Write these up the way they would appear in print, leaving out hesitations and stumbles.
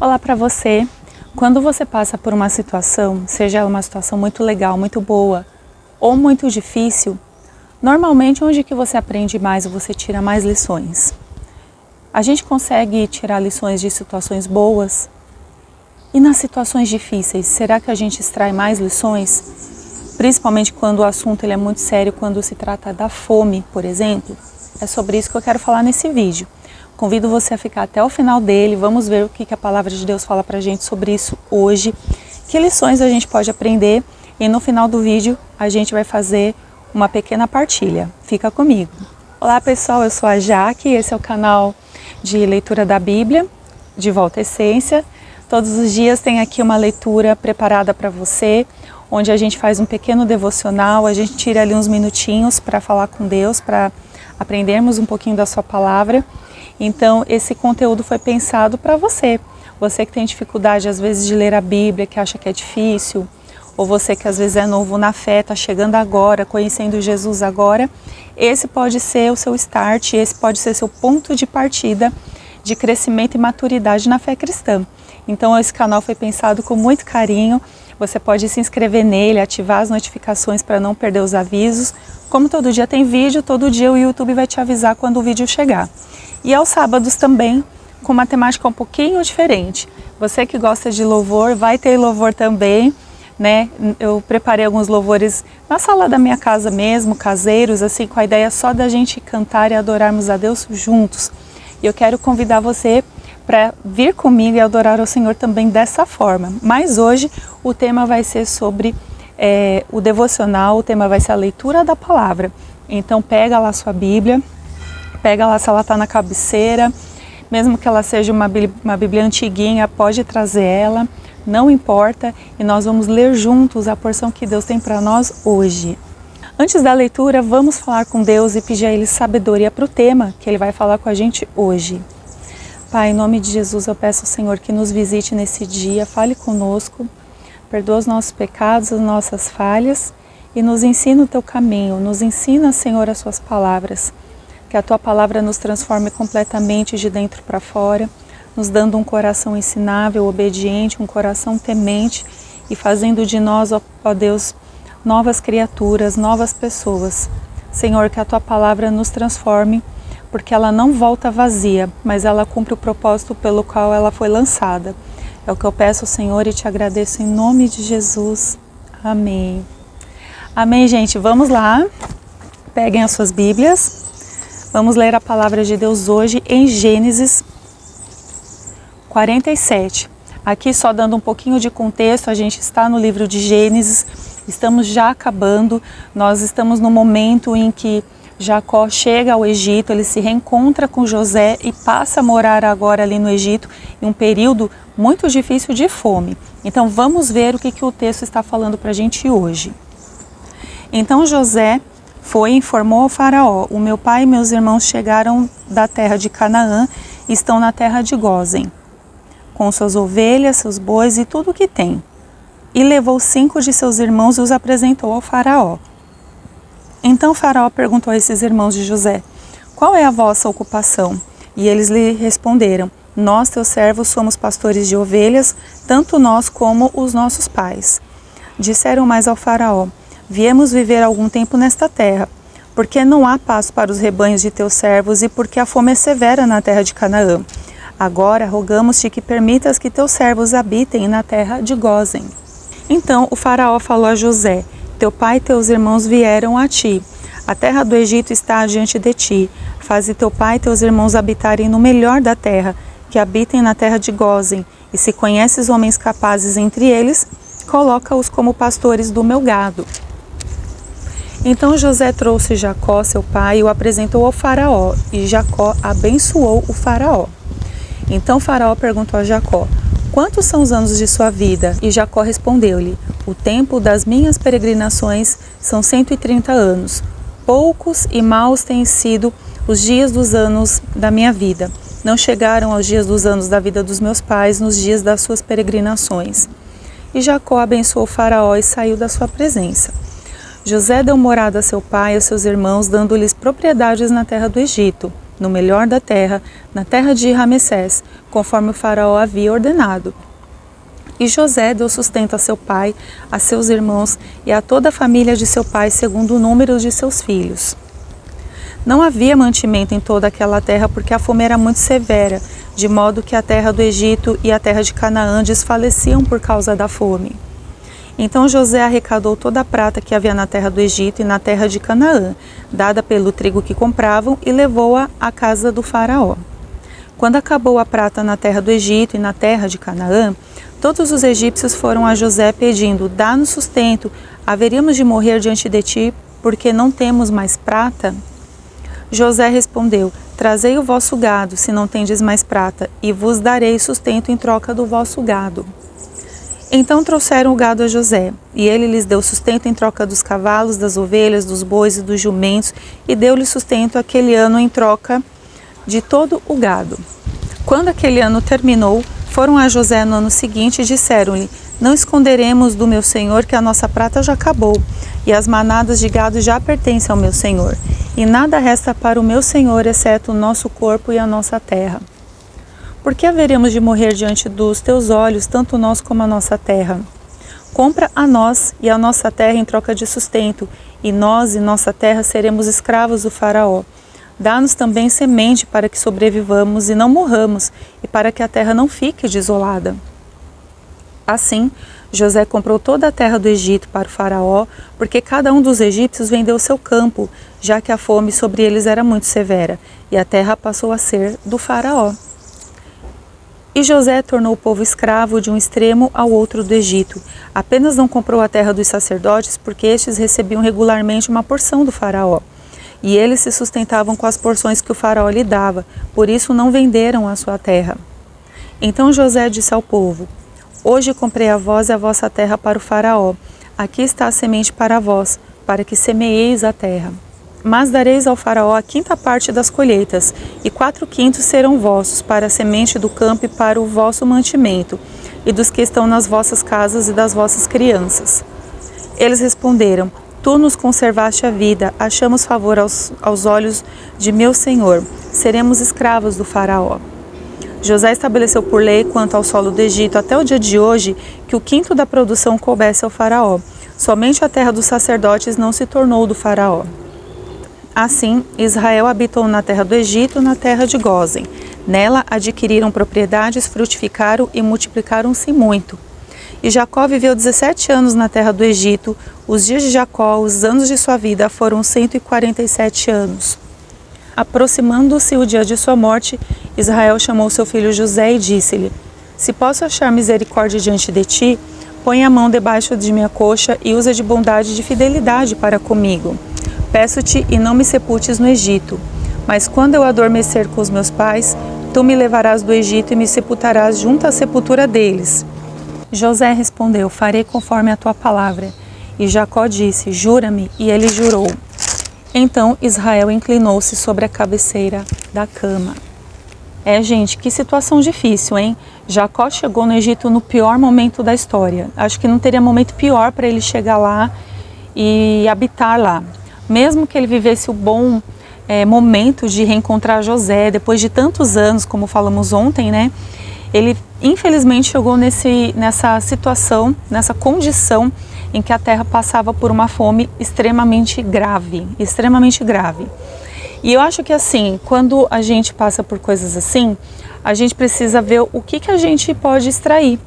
Olá para você. Quando você passa por uma situação, seja uma situação muito legal, muito boa ou muito difícil, normalmente onde que você aprende mais ou você tira mais lições? A gente consegue tirar lições de situações boas? E nas situações difíceis, será que a gente extrai mais lições? Principalmente quando o assunto ele é muito sério, quando se trata da fome, por exemplo. É sobre isso que eu quero falar nesse vídeo. Convido você a ficar até o final dele, vamos ver o que a palavra de Deus fala pra gente sobre isso hoje, que lições a gente pode aprender e no final do vídeo a gente vai fazer uma pequena partilha. Fica comigo. Olá pessoal, eu sou a Jaque, esse é o canal de leitura da Bíblia, de Volta à Essência. Todos os dias tem aqui uma leitura preparada para você, onde a gente faz um pequeno devocional, a gente tira ali uns minutinhos para falar com Deus, para aprendermos um pouquinho da sua palavra. Então, esse conteúdo foi pensado para você. Você que tem dificuldade, às vezes, de ler a Bíblia, que acha que é difícil, ou você que, às vezes, é novo na fé, está chegando agora, conhecendo Jesus agora, esse pode ser o seu start, esse pode ser seu ponto de partida de crescimento e maturidade na fé cristã. Então, esse canal foi pensado com muito carinho. Você pode se inscrever nele, ativar as notificações para não perder os avisos. Como todo dia tem vídeo, todo dia o YouTube vai te avisar quando o vídeo chegar. E aos sábados também, com uma temática um pouquinho diferente. Você que gosta de louvor, vai ter louvor também, né? Eu preparei alguns louvores na sala da minha casa mesmo, caseiros, assim, com a ideia só da gente cantar e adorarmos a Deus juntos. E eu quero convidar você para vir comigo e adorar o Senhor também dessa forma. Mas hoje o tema vai ser sobre o devocional, o tema vai ser a leitura da palavra. Então pega lá a sua Bíblia, pega lá se ela está na cabeceira, mesmo que ela seja uma Bíblia antiguinha, pode trazer ela, não importa, e nós vamos ler juntos a porção que Deus tem para nós hoje. Antes da leitura, vamos falar com Deus e pedir a Ele sabedoria para o tema que Ele vai falar com a gente hoje. Pai, em nome de Jesus, eu peço ao Senhor que nos visite nesse dia, fale conosco, perdoa os nossos pecados, as nossas falhas e nos ensina o Teu caminho, nos ensina, Senhor, as Suas palavras. Que a Tua palavra nos transforme completamente de dentro para fora, nos dando um coração ensinável, obediente, um coração temente e fazendo de nós, ó Deus, novas criaturas, novas pessoas. Senhor, que a Tua palavra nos transforme, porque ela não volta vazia, mas ela cumpre o propósito pelo qual ela foi lançada. É o que eu peço, Senhor, e te agradeço em nome de Jesus. Amém. Amém, gente. Vamos lá. Peguem as suas Bíblias. Vamos ler a palavra de Deus hoje em Gênesis 47. Aqui só dando um pouquinho de contexto, a gente está no livro de Gênesis, estamos já acabando, nós estamos no momento em que Jacó chega ao Egito, ele se reencontra com José e passa a morar agora ali no Egito, em um período muito difícil de fome. Então vamos ver o que o texto está falando para a gente hoje. Então José foi e informou ao faraó: o meu pai e meus irmãos chegaram da terra de Canaã e estão na terra de Gósen, com suas ovelhas, seus bois e tudo o que tem. E levou 5 de seus irmãos e os apresentou ao faraó. Então o faraó perguntou a esses irmãos de José: qual é a vossa ocupação? E eles lhe responderam: nós, teus servos, somos pastores de ovelhas, tanto nós como os nossos pais. Disseram mais ao faraó: viemos viver algum tempo nesta terra, porque não há pasto para os rebanhos de teus servos e porque a fome é severa na terra de Canaã. Agora rogamos-te que permitas que teus servos habitem na terra de Gósen. Então o faraó falou a José: teu pai e teus irmãos vieram a ti. A terra do Egito está diante de ti. Faze teu pai e teus irmãos habitarem no melhor da terra, que habitem na terra de Gósen. E se conheces homens capazes entre eles, coloca-os como pastores do meu gado. Então José trouxe Jacó, seu pai, e o apresentou ao faraó, e Jacó abençoou o faraó. Então o faraó perguntou a Jacó: quantos são os anos de sua vida? E Jacó respondeu-lhe: o tempo das minhas peregrinações são 130 anos. Poucos e maus têm sido os dias dos anos da minha vida. Não chegaram aos dias dos anos da vida dos meus pais nos dias das suas peregrinações. E Jacó abençoou o faraó e saiu da sua presença. José deu morada a seu pai e a seus irmãos, dando-lhes propriedades na terra do Egito. no melhor da terra, na terra de Ramessés, conforme o faraó havia ordenado. E José deu sustento a seu pai, a seus irmãos e a toda a família de seu pai, segundo o número de seus filhos. Não havia mantimento em toda aquela terra, porque a fome era muito severa, de modo que a terra do Egito e a terra de Canaã desfaleciam por causa da fome. Então José arrecadou toda a prata que havia na terra do Egito e na terra de Canaã, dada pelo trigo que compravam, e levou-a à casa do faraó. Quando acabou a prata na terra do Egito e na terra de Canaã, todos os egípcios foram a José pedindo: dá-nos sustento, haveríamos de morrer diante de ti, porque não temos mais prata? José respondeu: trazei o vosso gado, se não tendes mais prata, e vos darei sustento em troca do vosso gado. Então trouxeram o gado a José, e ele lhes deu sustento em troca dos cavalos, das ovelhas, dos bois e dos jumentos, e deu-lhes sustento aquele ano em troca de todo o gado. Quando aquele ano terminou, foram a José no ano seguinte e disseram-lhe: não esconderemos do meu senhor que a nossa prata já acabou, e as manadas de gado já pertencem ao meu senhor, e nada resta para o meu senhor, exceto o nosso corpo e a nossa terra. Por que haveremos de morrer diante dos teus olhos, tanto nós como a nossa terra? Compra a nós e a nossa terra em troca de sustento, e nós e nossa terra seremos escravos do faraó. Dá-nos também semente para que sobrevivamos e não morramos, e para que a terra não fique desolada. Assim, José comprou toda a terra do Egito para o faraó, porque cada um dos egípcios vendeu seu campo, já que a fome sobre eles era muito severa, e a terra passou a ser do faraó. E José tornou o povo escravo de um extremo ao outro do Egito. Apenas não comprou a terra dos sacerdotes, porque estes recebiam regularmente uma porção do faraó. E eles se sustentavam com as porções que o faraó lhe dava, por isso não venderam a sua terra. Então José disse ao povo: hoje comprei a vós e a vossa terra para o faraó. Aqui está a semente para vós, para que semeeis a terra. Mas dareis ao faraó a quinta parte das colheitas, e 4/5 serão vossos, para a semente do campo e para o vosso mantimento, e dos que estão nas vossas casas e das vossas crianças. Eles responderam: tu nos conservaste a vida, achamos favor aos olhos de meu senhor, seremos escravos do faraó. José estabeleceu por lei, quanto ao solo do Egito, até o dia de hoje, que o 1/5 da produção coubesse ao faraó. Somente a terra dos sacerdotes não se tornou do faraó. Assim, Israel habitou na terra do Egito, na terra de Gósen. Nela adquiriram propriedades, frutificaram e multiplicaram-se muito. E Jacó viveu 17 anos na terra do Egito. Os dias de Jacó, os anos de sua vida, foram 147 anos. Aproximando-se o dia de sua morte, Israel chamou seu filho José e disse-lhe: se posso achar misericórdia diante de ti, põe a mão debaixo de minha coxa e usa de bondade e de fidelidade para comigo. Peço-te e não me sepultes no Egito, mas quando eu adormecer com os meus pais, tu me levarás do Egito e me sepultarás junto à sepultura deles. José respondeu: farei conforme a tua palavra. E Jacó disse: jura-me, e ele jurou. Então Israel inclinou-se sobre a cabeceira da cama. Gente, que situação difícil, hein? Jacó chegou no Egito no pior momento da história. Acho que não teria momento pior para ele chegar lá e habitar lá. Mesmo que ele vivesse o bom momento de reencontrar José, depois de tantos anos, como falamos ontem, né? Ele infelizmente chegou nessa situação, nessa condição em que a terra passava por uma fome extremamente grave, extremamente grave. E eu acho que assim, quando a gente passa por coisas assim, a gente precisa ver o que a gente pode extrair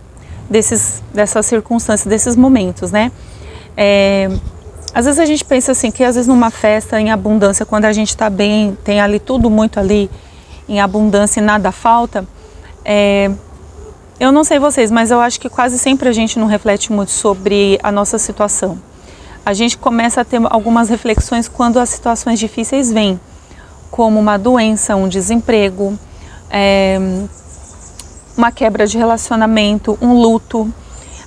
dessas circunstâncias, desses momentos, né? Às vezes a gente pensa assim, que às vezes numa festa em abundância, quando a gente está bem, tem ali tudo muito ali em abundância e nada falta, eu não sei vocês, mas eu acho que quase sempre a gente não reflete muito sobre a nossa situação. A gente começa a ter algumas reflexões quando as situações difíceis vêm, como uma doença, um desemprego, uma quebra de relacionamento, um luto.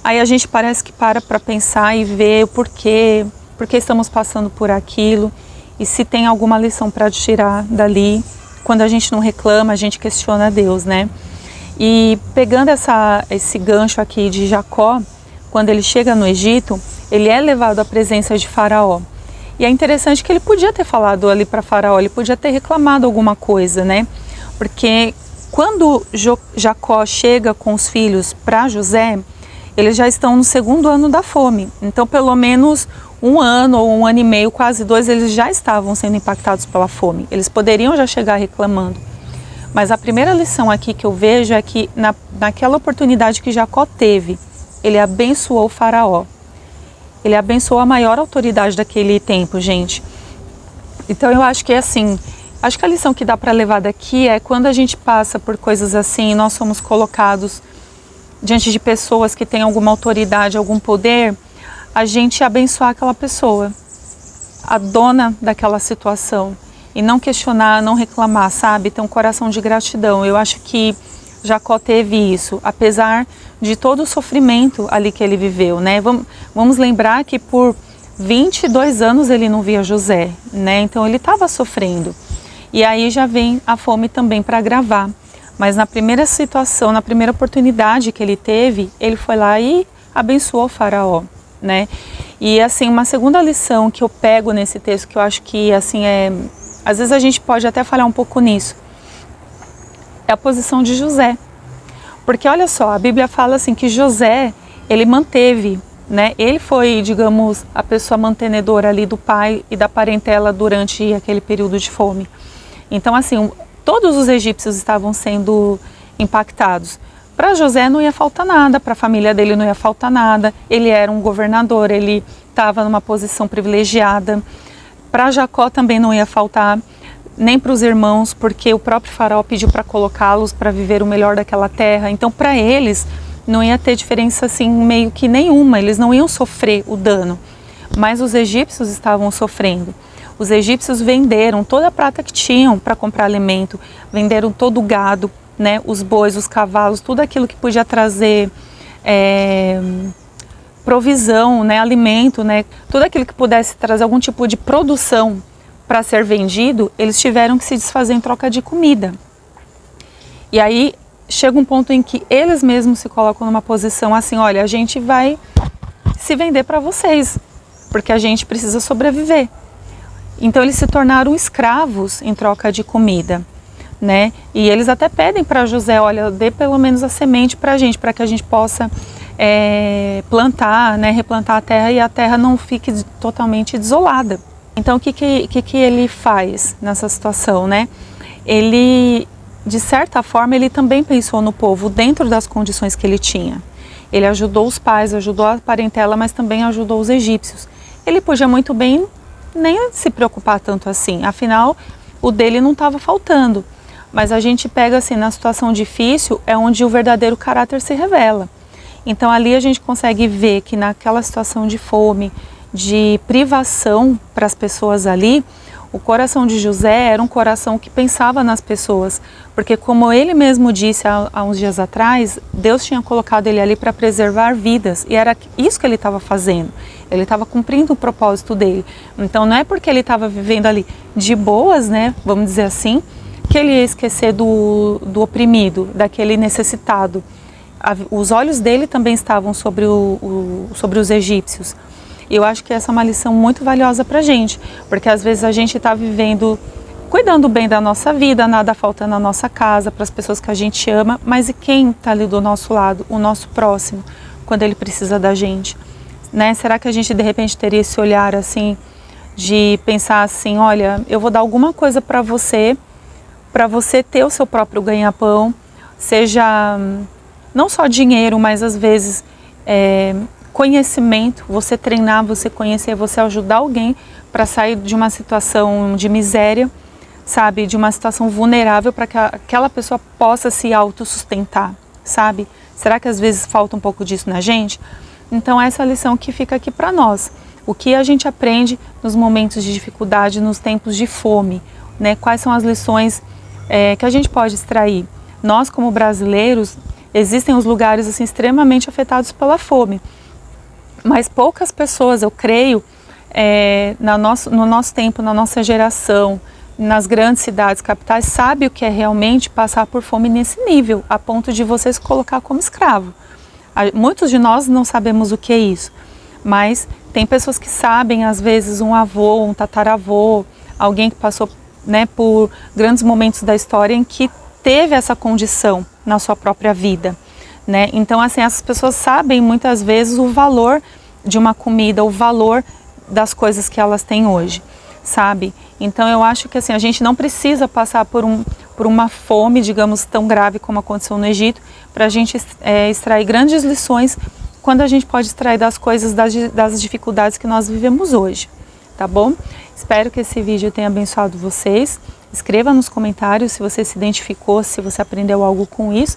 Aí a gente parece que para pensar e ver o porquê estamos passando por aquilo e se tem alguma lição para tirar dali. Quando a gente não reclama, a gente questiona Deus, né? E pegando esse gancho aqui de Jacó, quando ele chega no Egito, ele é levado à presença de Faraó. E é interessante que ele podia ter falado ali para Faraó, ele podia ter reclamado alguma coisa, né? Porque quando Jacó chega com os filhos para José, eles já estão no segundo ano da fome. Então, pelo menos 1 ano ou 1 ano e meio, quase 2, eles já estavam sendo impactados pela fome. Eles poderiam já chegar reclamando. Mas a primeira lição aqui que eu vejo é que naquela oportunidade que Jacó teve, ele abençoou o Faraó. Ele abençoou a maior autoridade daquele tempo, gente. Então eu acho que é assim, acho que a lição que dá para levar daqui é quando a gente passa por coisas assim, nós somos colocados diante de pessoas que têm alguma autoridade, algum poder, a gente abençoar aquela pessoa, a dona daquela situação. E não questionar, não reclamar, sabe? Ter um coração de gratidão. Eu acho que Jacó teve isso, apesar de todo o sofrimento ali que ele viveu, né? Vamos lembrar que por 22 anos ele não via José, né? Então ele estava sofrendo. E aí já vem a fome também para agravar. Mas na primeira situação, na primeira oportunidade que ele teve, ele foi lá e abençoou o Faraó, né? E assim, uma segunda lição que eu pego nesse texto, que eu acho que assim às vezes a gente pode até falhar um pouco nisso, é a posição de José. Porque olha só, a Bíblia fala assim que José, ele manteve, né? Ele foi, digamos, a pessoa mantenedora ali do pai e da parentela durante aquele período de fome. Então assim, todos os egípcios estavam sendo impactados. Para José não ia faltar nada, para a família dele não ia faltar nada. Ele era um governador, ele estava numa posição privilegiada. Para Jacó também não ia faltar, nem para os irmãos, porque o próprio Faraó pediu para colocá-los para viver o melhor daquela terra. Então, para eles, não ia ter diferença assim, meio que nenhuma, eles não iam sofrer o dano. Mas os egípcios estavam sofrendo. Os egípcios venderam toda a prata que tinham para comprar alimento, venderam todo o gado, né, os bois, os cavalos, tudo aquilo que podia trazer provisão, né, alimento, né, tudo aquilo que pudesse trazer algum tipo de produção para ser vendido, eles tiveram que se desfazer em troca de comida. E aí chega um ponto em que eles mesmos se colocam numa posição assim, olha, a gente vai se vender para vocês, porque a gente precisa sobreviver. Então eles se tornaram escravos em troca de comida, né? E eles até pedem para José, olha, dê pelo menos a semente para que a gente possa plantar, né, replantar a terra e a terra não fique totalmente desolada. Então o que ele faz nessa situação, né? Ele, de certa forma, ele também pensou no povo dentro das condições que ele tinha. Ele ajudou os pais, ajudou a parentela, mas também ajudou os egípcios. Ele podia muito bem nem se preocupar tanto assim, afinal o dele não estava faltando. Mas a gente pega assim, na situação difícil é onde o verdadeiro caráter se revela. Então ali a gente consegue ver que naquela situação de fome, de privação para as pessoas ali, o coração de José era um coração que pensava nas pessoas, porque como ele mesmo disse há uns dias atrás, Deus tinha colocado ele ali para preservar vidas, e era isso que ele estava fazendo, ele estava cumprindo o propósito dele. Então não é porque ele estava vivendo ali de boas, né, vamos dizer assim, que ele ia esquecer do oprimido, daquele necessitado. Os olhos dele também estavam sobre os egípcios. E eu acho que essa é uma lição muito valiosa para a gente, porque às vezes a gente está vivendo, cuidando bem da nossa vida, nada falta na nossa casa, para as pessoas que a gente ama, mas e quem está ali do nosso lado, o nosso próximo, quando ele precisa da gente? Né? Será que a gente de repente teria esse olhar assim, de pensar assim, olha, eu vou dar alguma coisa para você ter o seu próprio ganha-pão, seja não só dinheiro, mas às vezes conhecimento, você treinar, você conhecer, você ajudar alguém para sair de uma situação de miséria, sabe, de uma situação vulnerável para que aquela pessoa possa se autossustentar, sabe? Será que às vezes falta um pouco disso na gente? Então essa é a lição que fica aqui para nós. O que a gente aprende nos momentos de dificuldade, nos tempos de fome, né? Quais são as lições que a gente pode extrair? Nós como brasileiros, existem os lugares assim, extremamente afetados pela fome. Mas poucas pessoas, eu creio, no nosso tempo, na nossa geração, nas grandes cidades, capitais, sabe o que é realmente passar por fome nesse nível, a ponto de você se colocar como escravo. Muitos de nós não sabemos o que é isso, mas Tem pessoas que sabem, às vezes, um avô, um tataravô, alguém que passou, né, por grandes momentos da história em que teve essa condição na sua própria vida, né? Então, assim, essas pessoas sabem muitas vezes o valor de uma comida, o valor das coisas que elas têm hoje, sabe? Então, eu acho que, assim, a gente não precisa passar por uma fome, digamos, tão grave como aconteceu no Egito, para a gente extrair grandes lições quando a gente pode extrair das coisas, das dificuldades que nós vivemos hoje, tá bom? Espero que esse vídeo tenha abençoado vocês. Escreva nos comentários se você se identificou, se você aprendeu algo com isso.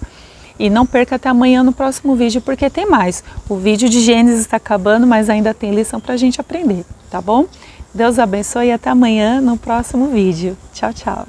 E não perca até amanhã no próximo vídeo, porque tem mais. O vídeo de Gênesis está acabando, mas ainda tem lição para a gente aprender, tá bom? Deus abençoe e até amanhã no próximo vídeo. Tchau, tchau.